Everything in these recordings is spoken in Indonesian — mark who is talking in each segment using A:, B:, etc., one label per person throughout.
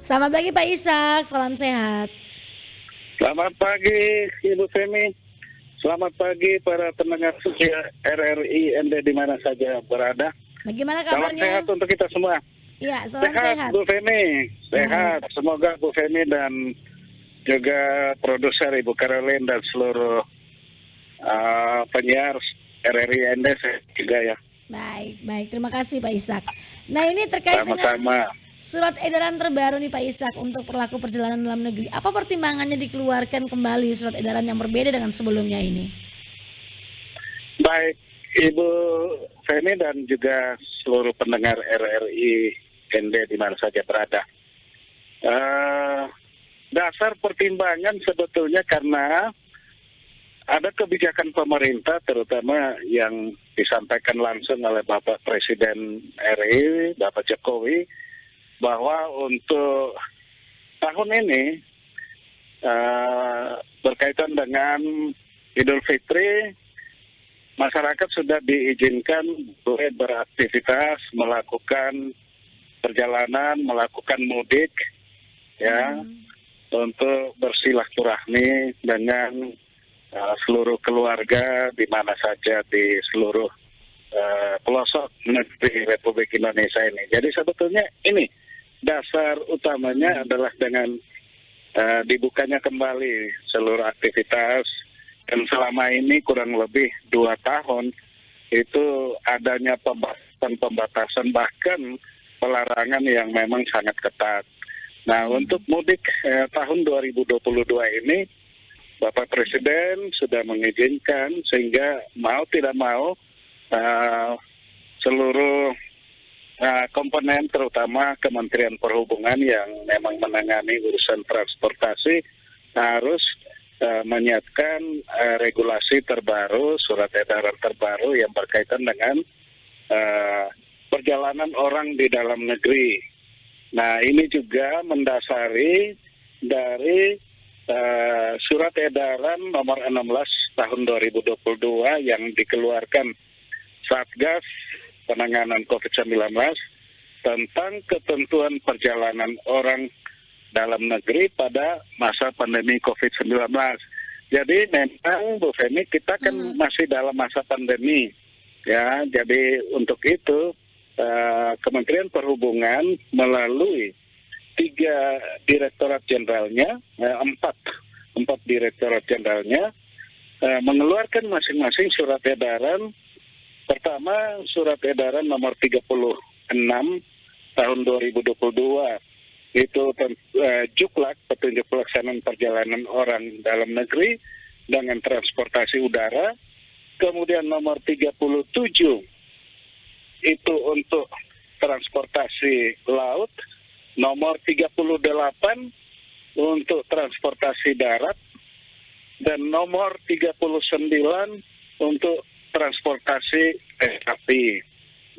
A: Selamat pagi Pak Ishak, salam sehat.
B: Selamat pagi Ibu Femi. Selamat pagi para pendengar setia RRI ND di mana saja berada.
A: Bagaimana
B: Salam
A: kabarnya?
B: sehat untuk kita semua.
A: Iya, salam
B: Sehat
A: sehat.
B: Bu Femi, sehat. Semoga Bu Femi dan juga produser Ibu Caroline dan seluruh penyiar RRI ND sehat juga ya.
A: Baik, baik. Terima kasih Pak Ishak. Nah, ini terkait dengan
B: Sama-sama.
A: surat edaran terbaru nih Pak Ishak untuk pelaku perjalanan dalam negeri. Apa pertimbangannya dikeluarkan kembali surat edaran yang berbeda dengan sebelumnya ini?
B: Baik Ibu Femi dan juga seluruh pendengar RRI ND di mana saja berada. Dasar pertimbangan sebetulnya karena ada kebijakan pemerintah terutama yang disampaikan langsung oleh Bapak Presiden RI, Bapak Jokowi, bahwa untuk tahun ini berkaitan dengan Idul Fitri, masyarakat sudah diizinkan boleh beraktivitas, melakukan perjalanan, melakukan mudik, ya, untuk bersilaturahmi dengan seluruh keluarga di mana saja di seluruh pelosok negeri Republik Indonesia ini. Jadi sebetulnya ini dasar utamanya adalah dengan dibukanya kembali seluruh aktivitas, dan selama ini kurang lebih 2 tahun itu adanya pembatasan bahkan pelarangan yang memang sangat ketat. Nah, untuk mudik tahun 2022 ini Bapak Presiden sudah mengizinkan sehingga mau tidak mau seluruh komponen terutama Kementerian Perhubungan yang memang menangani urusan transportasi harus menyiapkan regulasi terbaru, surat edaran terbaru yang berkaitan dengan perjalanan orang di dalam negeri. Nah, ini juga mendasari dari surat edaran nomor 16 tahun 2022 yang dikeluarkan Satgas Penanganan COVID-19 tentang ketentuan perjalanan orang dalam negeri pada masa pandemi COVID-19. Jadi memang Bu Femi kita kan masih dalam masa pandemi, ya. Jadi untuk itu Kementerian Perhubungan melalui 3 direktorat jenderalnya, 4 direktorat jenderalnya mengeluarkan masing-masing surat edaran. Pertama, surat edaran nomor 36 tahun 2022 itu juklak petunjuk pelaksanaan perjalanan orang dalam negeri dengan transportasi udara. Kemudian nomor 37 itu untuk transportasi laut, nomor 38 untuk transportasi darat, dan nomor 39 untuk transportasi api.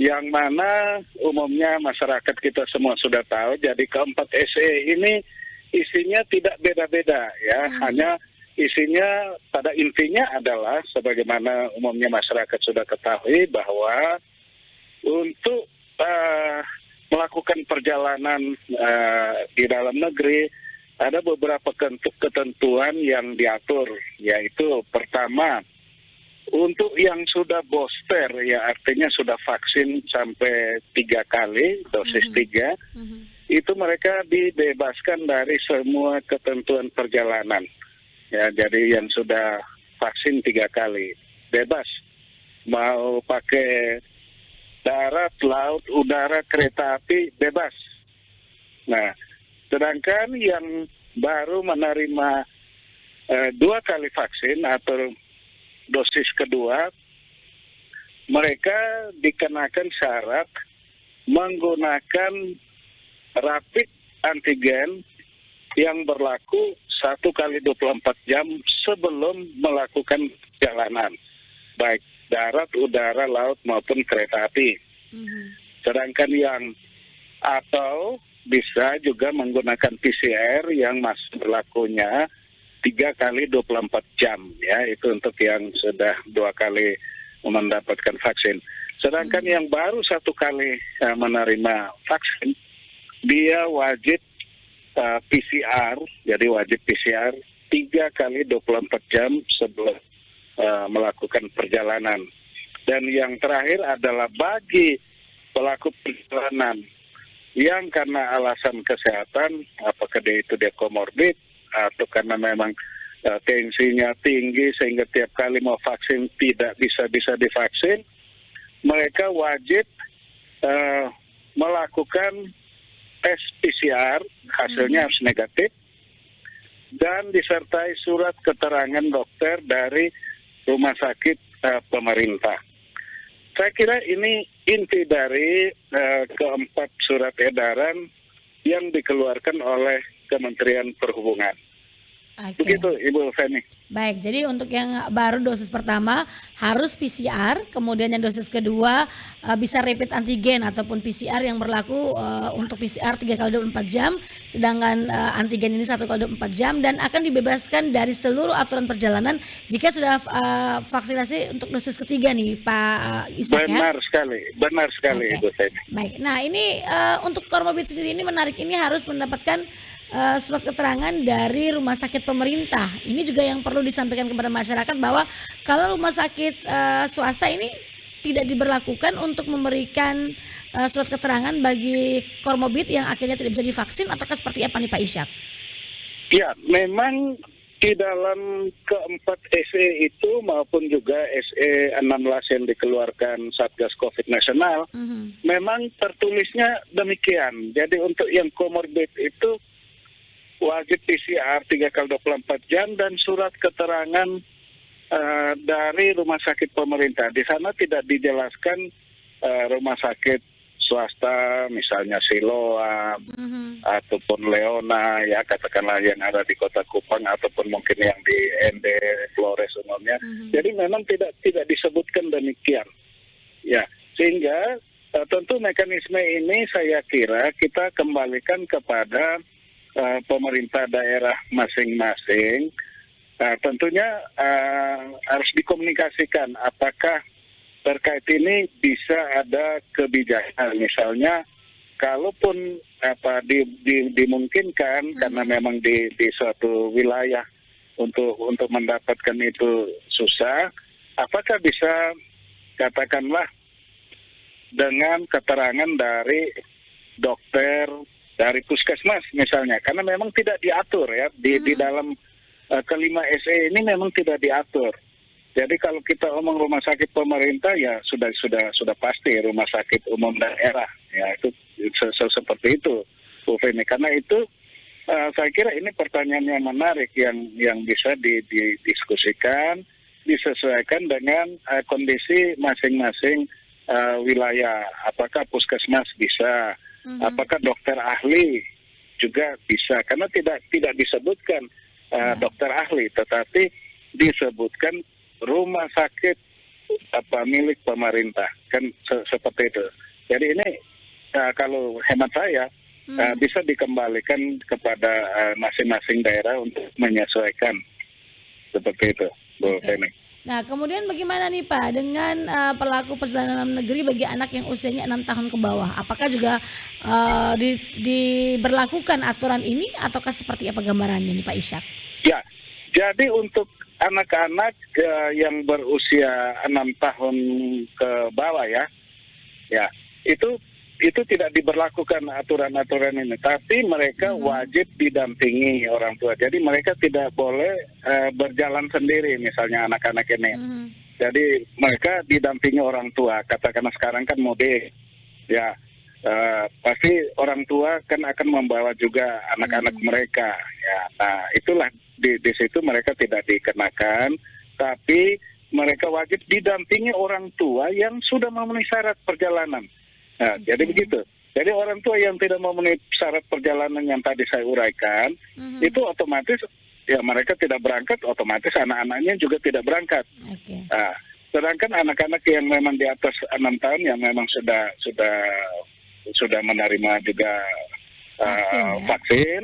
B: Yang mana umumnya masyarakat kita semua sudah tahu, jadi keempat SE ini isinya tidak beda-beda ya, hanya isinya pada intinya adalah sebagaimana umumnya masyarakat sudah ketahui bahwa untuk melakukan perjalanan di dalam negeri ada beberapa ketentuan yang diatur, yaitu pertama untuk yang sudah booster, ya artinya sudah vaksin sampai 3 kali dosis 3, itu mereka dibebaskan dari semua ketentuan perjalanan. Ya, jadi yang sudah vaksin 3 kali bebas, mau pakai darat, laut, udara, kereta api bebas. Nah, sedangkan yang baru menerima 2 kali vaksin atau dosis kedua, mereka dikenakan syarat menggunakan rapid antigen yang berlaku 1 kali 24 jam sebelum melakukan perjalanan, baik darat, udara, laut maupun kereta api. Sedangkan yang atau bisa juga menggunakan PCR yang masih berlakunya 3 kali 24 jam, ya, itu untuk yang sudah 2 kali mendapatkan vaksin. Sedangkan yang baru 1 kali menerima vaksin, dia wajib PCR, jadi wajib PCR 3 kali 24 jam sebelum melakukan perjalanan. Dan yang terakhir adalah bagi pelaku perjalanan yang karena alasan kesehatan, apakah dia komorbid atau karena memang tensinya tinggi sehingga tiap kali mau vaksin tidak bisa divaksin, mereka wajib melakukan tes PCR, hasilnya harus negatif, dan disertai surat keterangan dokter dari rumah sakit pemerintah. Saya kira ini inti dari keempat surat edaran yang dikeluarkan oleh Kementerian Perhubungan.
A: Oke.
B: Begitu, Ibu Feni.
A: Baik, jadi untuk yang baru dosis pertama harus PCR, kemudian yang dosis kedua bisa rapid antigen ataupun PCR yang berlaku untuk PCR 3 kali 24 jam, sedangkan antigen ini 1 kali 24 jam dan akan dibebaskan dari seluruh aturan perjalanan jika sudah vaksinasi untuk dosis ketiga nih Pak Ishak ya?
B: Benar sekali
A: Oke.
B: Ibu Feni.
A: Baik, nah ini untuk komorbid sendiri ini menarik, ini harus mendapatkan surat keterangan dari rumah sakit pemerintah. Ini juga yang perlu disampaikan kepada masyarakat bahwa kalau rumah sakit swasta ini tidak diberlakukan untuk memberikan surat keterangan bagi komorbid yang akhirnya tidak bisa divaksin, ataukah seperti apa nih Pak Ishak?
B: Ya, memang di dalam keempat SE itu maupun juga SE 16 yang dikeluarkan Satgas Covid Nasional, memang tertulisnya demikian. Jadi untuk yang komorbid itu wajib PCR 3 kali 24 jam dan surat keterangan dari rumah sakit pemerintah. Di sana tidak dijelaskan rumah sakit swasta, misalnya Siloam ataupun Leona, ya katakanlah yang ada di Kota Kupang ataupun mungkin yang di ND Flores umumnya. Jadi memang tidak disebutkan demikian. Ya, sehingga tentu mekanisme ini saya kira kita kembalikan kepada pemerintah daerah masing-masing. Tentunya harus dikomunikasikan apakah terkait ini bisa ada kebijakan, misalnya kalaupun dimungkinkan karena memang di suatu wilayah untuk mendapatkan itu susah, apakah bisa katakanlah dengan keterangan dari dokter dari puskesmas misalnya, karena memang tidak diatur ya di dalam kelima SE ini memang tidak diatur. Jadi kalau kita omong rumah sakit pemerintah ya sudah pasti rumah sakit umum daerah ya, itu seperti itu Bu Feni. Karena itu saya kira ini pertanyaan yang menarik yang bisa didiskusikan, disesuaikan dengan kondisi masing-masing wilayah. Apakah puskesmas bisa, apakah dokter ahli juga bisa, karena tidak disebutkan dokter ahli, tetapi disebutkan rumah sakit milik pemerintah, kan seperti itu. Jadi ini kalau hemat saya bisa dikembalikan kepada masing-masing daerah untuk menyesuaikan seperti itu, Bu Feni.
A: Nah, kemudian bagaimana nih Pak dengan pelaku perjalanan dalam negeri bagi anak yang usianya 6 tahun ke bawah? Apakah juga diberlakukan aturan ini ataukah seperti apa gambarannya nih Pak Ishak?
B: Ya, jadi untuk anak-anak yang berusia 6 tahun ke bawah ya itu tidak diberlakukan aturan-aturan ini, tapi mereka wajib didampingi orang tua. Jadi mereka tidak boleh berjalan sendiri, misalnya anak-anak ini. Jadi mereka didampingi orang tua. Katakanlah sekarang kan mudik, ya pasti orang tua kan akan membawa juga anak-anak mereka. Ya, nah itulah di situ mereka tidak dikenakan, tapi mereka wajib didampingi orang tua yang sudah memenuhi syarat perjalanan. Nah, jadi begitu. Jadi orang tua yang tidak memenuhi syarat perjalanan yang tadi saya uraikan, itu otomatis ya mereka tidak berangkat, otomatis anak-anaknya juga tidak berangkat. Nah, sedangkan anak-anak yang memang di atas 6 tahun yang memang sudah menerima juga vaksin,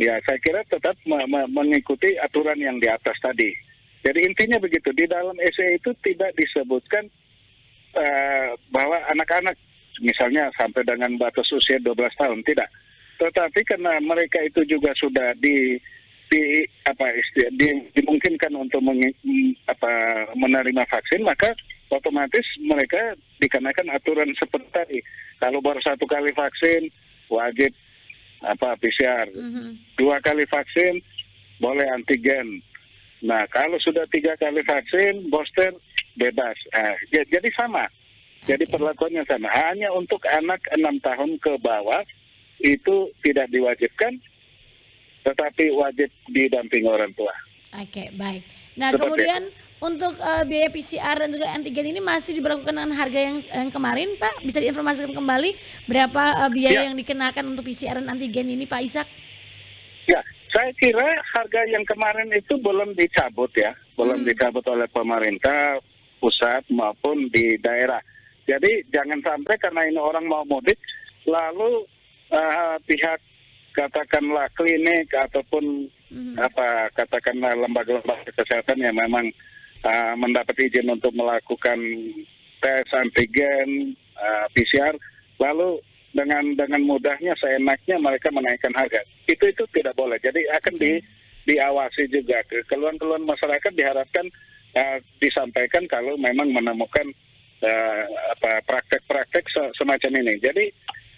B: ya saya kira tetap mengikuti aturan yang di atas tadi. Jadi intinya begitu, di dalam SE itu tidak disebutkan bahwa anak-anak misalnya sampai dengan batas usia 12 tahun, tidak. tetapi karena mereka itu juga sudah dimungkinkan untuk menerima vaksin, maka otomatis mereka dikenakan aturan seperti tadi. Kalau baru 1 kali vaksin wajib PCR, 2 kali vaksin boleh antigen. Nah kalau sudah 3 kali vaksin booster bebas. Jadi sama. Jadi perlakuannya sama. Hanya untuk anak 6 tahun ke bawah itu tidak diwajibkan, tetapi wajib didampingi orang tua.
A: Oke, baik. Nah,
B: Seperti
A: kemudian untuk biaya PCR dan juga antigen ini masih diberlakukan dengan harga yang kemarin, Pak? Bisa diinformasikan kembali berapa biaya yang dikenakan untuk PCR dan antigen ini, Pak Ishak?
B: Ya, saya kira harga yang kemarin itu belum dicabut ya, belum dicabut oleh pemerintah pusat maupun di daerah. Jadi jangan sampai karena ini orang mau mudik, lalu pihak katakanlah klinik ataupun katakanlah lembaga-lembaga kesehatan yang memang mendapat izin untuk melakukan tes antigen PCR, lalu dengan mudahnya seenaknya mereka menaikkan harga. Itu tidak boleh. Jadi akan diawasi juga. Keluhan-keluhan masyarakat diharapkan disampaikan kalau memang menemukan praktek-praktek semacam ini. Jadi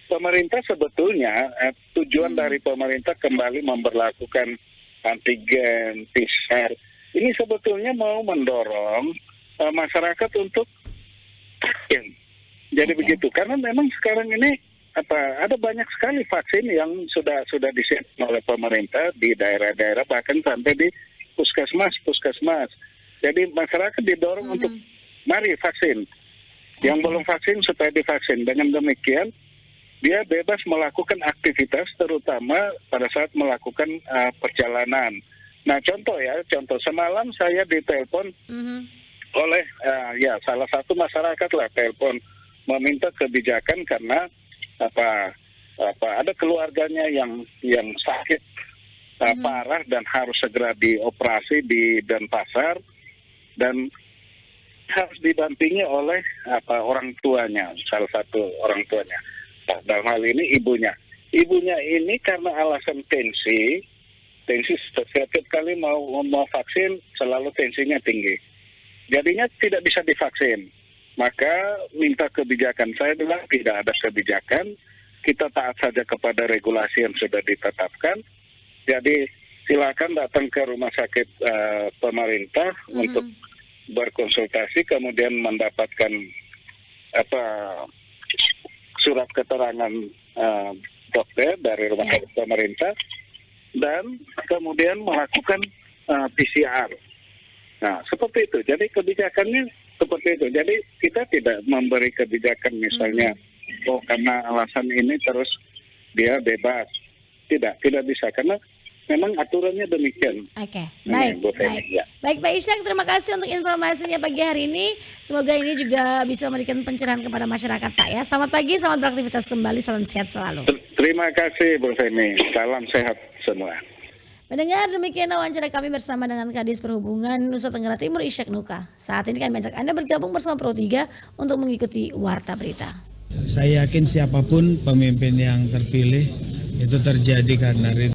B: pemerintah sebetulnya tujuan dari pemerintah kembali memberlakukan antigen, PCR ini sebetulnya mau mendorong masyarakat untuk vaksin. Jadi begitu, karena memang sekarang ini ada banyak sekali vaksin yang sudah disiapkan oleh pemerintah di daerah-daerah, bahkan sampai di puskesmas. Jadi masyarakat didorong untuk mari vaksin. Yang belum vaksin supaya divaksin. Dengan demikian dia bebas melakukan aktivitas, terutama pada saat melakukan perjalanan. Nah, contoh semalam saya ditelepon oleh salah satu masyarakat lah, telepon meminta kebijakan karena ada keluarganya yang sakit parah dan harus segera dioperasi di Denpasar dan harus didampingi oleh orang tuanya, salah satu orang tuanya. Dalam hal ini ibunya ini karena alasan tensi setiap kali mau vaksin selalu tensinya tinggi, jadinya tidak bisa divaksin. Maka minta kebijakan. Saya bilang tidak ada kebijakan, kita taat saja kepada regulasi yang sudah ditetapkan. Jadi silakan datang ke rumah sakit pemerintah untuk berkonsultasi, kemudian mendapatkan surat keterangan dokter dari rumah sakit pemerintah dan kemudian melakukan PCR. Nah, seperti itu. Jadi kebijakannya seperti itu. Jadi kita tidak memberi kebijakan misalnya karena alasan ini terus dia bebas. Tidak bisa karena memang aturannya demikian.
A: Oke, baik. Baik Pak Ishak, terima kasih untuk informasinya pagi hari ini. Semoga ini juga bisa memberikan pencerahan kepada masyarakat, Pak ya. Selamat pagi, selamat beraktivitas kembali, salam sehat selalu.
B: Terima kasih Bu Femi, salam sehat semua.
A: Mendengar demikian wawancara kami bersama dengan Kadis Perhubungan Nusa Tenggara Timur Ishak Nuka. Saat ini kami ajak Anda bergabung bersama Pro 3 untuk mengikuti Warta Berita.
C: Saya yakin siapapun pemimpin yang terpilih itu terjadi karena